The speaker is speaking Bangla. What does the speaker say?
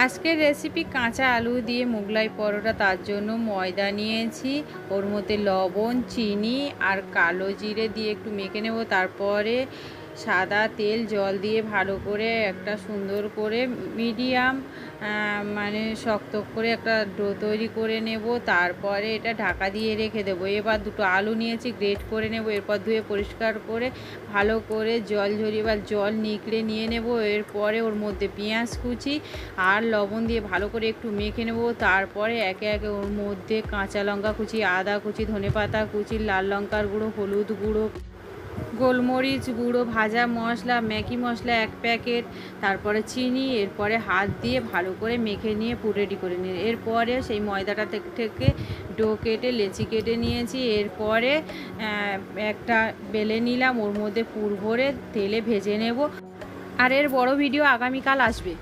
আজকের রেসিপি কাঁচা আলু দিয়ে মোগলাই পরোটা। তার জন্য ময়দা নিয়েছি, ওর মধ্যে লবণ, চিনি আর কালো জিরে দিয়ে একটু মেখে নেব। তারপরে সাদা তেল জল দিয়ে ভালো করে একটা সুন্দর করে মিডিয়াম মানে শক্ত করে একটা ডো তৈরি করে নেব। তারপরে এটা ঢাকা দিয়ে রেখে দেবো। এবার দুটো আলু নিয়েছি, গ্রেট করে নেব। এরপর ধুয়ে পরিষ্কার করে ভালো করে জল ঝরিয়ে বা জল নিকড়ে নিয়ে নেব। এরপরে ওর মধ্যে পেঁয়াজ কুচি আর লবণ দিয়ে ভালো করে একটু মেখে নেব। তারপরে একে একে ওর মধ্যে কাঁচা লঙ্কা কুচি, আদা কুচি, ধনেপাতা কুচি, লাল লঙ্কার গুঁড়ো, হলুদ গুঁড়ো, গোলমরিচ গুঁড়ো, ভাজা মশলা, ম্যাগি মশলা 1 প্যাকেট, তারপরে চিনি। এরপরে হাত দিয়ে ভালো করে মেখে নিয়ে পুরো রেডি করে নিয়ে এরপরে সেই ময়দাটা থেকে ডো কেটে লেচি কেটে নিয়েছি। এরপরে একটা বেলে নিলাম, ওর মধ্যে পুর ভরে তেলে ভেজে নেব। আর এর বড় ভিডিও আগামীকাল আসবে।